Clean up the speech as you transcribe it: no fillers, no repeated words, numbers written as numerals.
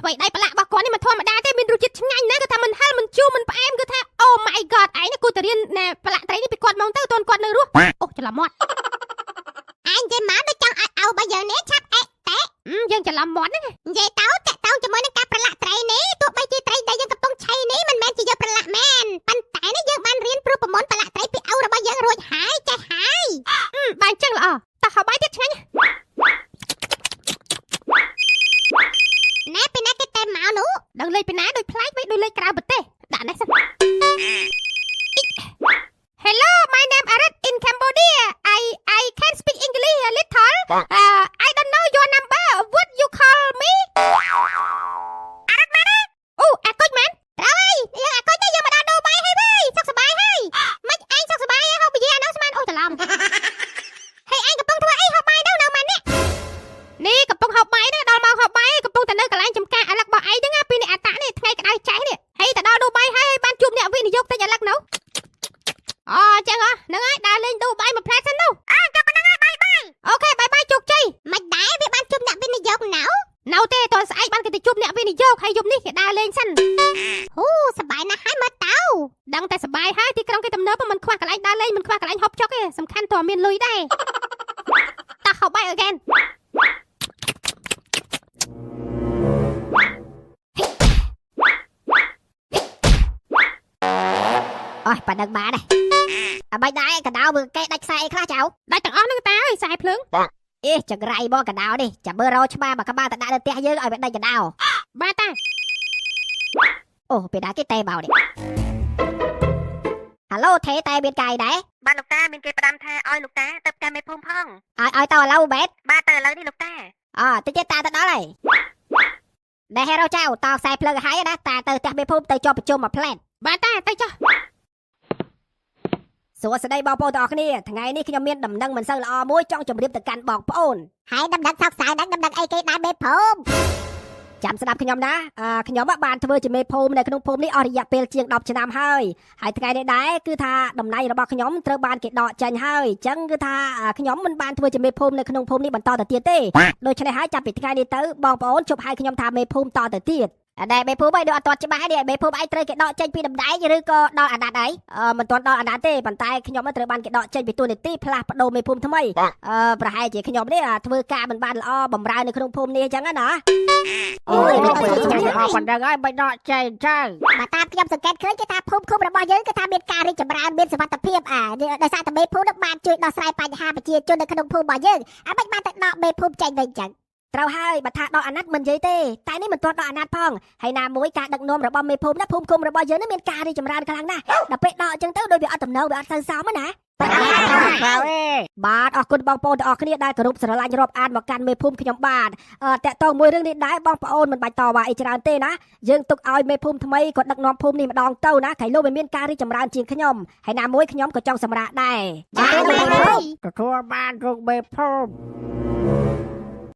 បីដៃប្រឡាក់របស់គាត់នេះមិនធម្មតាទេមានរសជាតិឆ្ងាញ់ណាស់គឺថាមិនហឹរមិនជូរមិនផ្អែមគឺថា Oh my god ឯងនេះគួរតែរៀនប្រឡាក់ត្រីនេះពីគាត់មកទៅតូនគាត់នៅរស់អូច្រឡំមាត់អញនិយាយមកដូចចង់ឲ្យបើយើងនេះឆាប់អេតេយើងច្រឡំមាត់ហ្នឹងនិយាយទៅតាក់តងជាមួយនឹងការប្រឡាក់ត្រីនេះទោះបីជាត្រីដែលយើងកំពុងឆៃនេះមិនមែនជាយកប្រឡាក់មែនប៉ុន្តែនេះយើងបានរៀនព្រោះប្រមូលប្រឡាក់ត្រីពីឪរបស់យើងរួចហើយចេះហើយបានចឹងល្អតោះហៅបាយទៀតឆ្ងាញ់ណែពីណាគេតែមកនោះដឹងលេខពីណាដូចផ្លាច់វិញដូចលេខក្រៅប្រទេសដាក់នេះសិន Hello my name Arat in Cambodia I can speak English a little I don't know your number what you call me Arat មែនអូអាកុចមែនត្រូវហើយយើងអាកុចទៅយើងមកដល់ដូរបាយហើយវិញសុខសប្បាយហើយមិនឯងសុខសប្បាយហៅពយានោះស្មានអូច្រឡំហើយឯងកំពុងធ្វើអីហៅបាយនៅម៉ាននេះកំពុងហៅបាយណាដល់មកហៅបាយកំពុងតែនៅកន្លែងចំការអាឡឹករបស់ឯងហ្នឹងពីនេះអាតានេះថ្ងៃក្តៅចែកនេះហើយទៅដល់ដូរបាយហើយបានជួបអ្នកវិនិយោគតិចអាឡឹកនោះអូចឹងហ្នឹងហើយដើរលេងដូរបាយមួយផ្លែសិននោះចាំប៉ុណ្្នឹងហើយបាយអូខេបាយជោគជ័យមិនដែរវាបានជួបអ្នកវិនិយោគនៅទេតើស្អែកបានគេទៅជួបអ្នកវិនិយោគហើយយប់នេះគេដើរលេងសិនហូសប្បាយណាស់ហើយមើលទៅដឹងតែសប្បាយហើយទីក្រុងគេទំនើបមិនខ្វះកន្លែងដើរលេងមិនខ្វះកន្លែងហូបចុកទេសំខាន់តើមានលុយដែរតោះហូបបាយ again អូយប៉ណ្ណឹងបានទេអ្បាច់ដែរកដោមើលគេដាច់ខ្សែអីខ្លះចៅដាច់ទាំងអស់ហ្នឹងតាអើយខ្សែភ្លើងអេចង្រៃបងកដោនេះចាំមើលរោច្បារមកក្បាលទៅដាក់នៅផ្ទះយើងឲ្យវាដាច់កដោបាទតាអូពេលណាគេតែមកនេះហៅឡូថេតែមានកាយដែរបាទលោកតាមានគេផ្ដាំថាឲ្យលោកតាទៅផ្ទះមេភូមិផងឲ្យទៅឥឡូវបែបបាទទៅឥឡូវនេះលោកតាតិចទៀតតាទៅដល់ហើយដែលហេរ៉ូចៅតខ្សែភ្លើងឲ្យហើយណាតាទៅផ្ទះមេភូមិទៅជាប់ប្រជុំមួយផ្លែតបាទតាទៅចុះសួស្តីបងប្អូនទាំងអស់គ្នាថ្ងៃនេះខ្ញុំមានដំណឹងមិនសូវល្អមួយចង់ជម្រាបទៅកាន់បងប្អូនហើយដំណឹងថោកសៅដំណឹងអីគេដែរមេភូមិចាំស្ដាប់ខ្ញុំណាខ្ញុំបានធ្វើជាមេភូមិនៅក្នុងភូមិនេះអស់រយៈពេលជាង10ឆ្នាំហើយថ្ងៃនេះដែរគឺថាតំណែងរបស់ខ្ញុំត្រូវបានគេដកចេញហើយអញ្ចឹងគឺថាខ្ញុំមិនបានធ្វើជាមេភូមិនៅក្នុងភូមិនេះបន្តទៅទៀតទេដូច្នេះហើយចាប់ពីថ្ងៃនេះទៅបងប្អូនជប់ហៅខ្ញុំថាមេភូមិតទៅទៀតដែលមេភូមិឯងដូចអត់ទាន់ច្បាស់នេះមេភូមិឯងត្រូវគេដកចេញពីតំណែងឬក៏ដល់អាណត្តិអីមិនទាន់ដល់អាណត្តិទេប៉ុន្តែខ្ញុំត្រូវបានគេដកចេញពីតួនាទីផ្លាស់ប្ដូរមេភូមិថ្មីប្រហែលជាខ្ញុំនេះធ្វើការមិនបានល្អបំរើនៅក្នុងភូមិនេះអញ្ចឹងណាអូយមិនទៅចាញ់អស់ប៉ុណ្ណឹងហើយមិនដកចេញទៅបើតាមខ្ញុំសង្កេតឃើញគឺថាភូមិឃុំរបស់យើងគឺថាមានការរីកចម្រើនមានសុវត្ថិភាពដោយសារតែមេភូមិនឹងបានជួយដោះស្រាយបញ្ហាប្រជាជននៅក្នុងភូមិរបស់យើងមិនបានទៅដកមេភូមិចេញវិញអញ្ចឹងត្រូវហើយបើថាដកអាណត្តិមិននិយាយទេតែនេះមិនទាន់ដកអាណត្តិផងហើយណាមួយការដឹកនាំរបស់មេភូមិណាភូមិឃុំរបស់យើងនេះមានការរីកចម្រើនខ្លាំងណាស់ដល់ពេលដកអញ្ចឹងទៅដូចវាអត់តំណងវាអត់ទៅសមណាបាទអរគុណបងប្អូនទាំងអស់គ្នាដែលគោរពស្រឡាញ់រាប់អានមកកាន់មេភូមិខ្ញុំបាទតកតងមួយរឿងនេះដែរបងប្អូនមិនបាច់តវ៉ាអីច្រើនទេណាយើងទុកឲ្យមេភូមិថ្មីក៏ដឹកនាំភូមិនេះម្ដងទៅណាក្រៃលោវាមានការរីកចម្រើនជាងខ្ញុំហើយណាមួយខ្ញុំក៏ចង់សម្រាប់ដែរបាទទទួលបានរូបមេភូមិ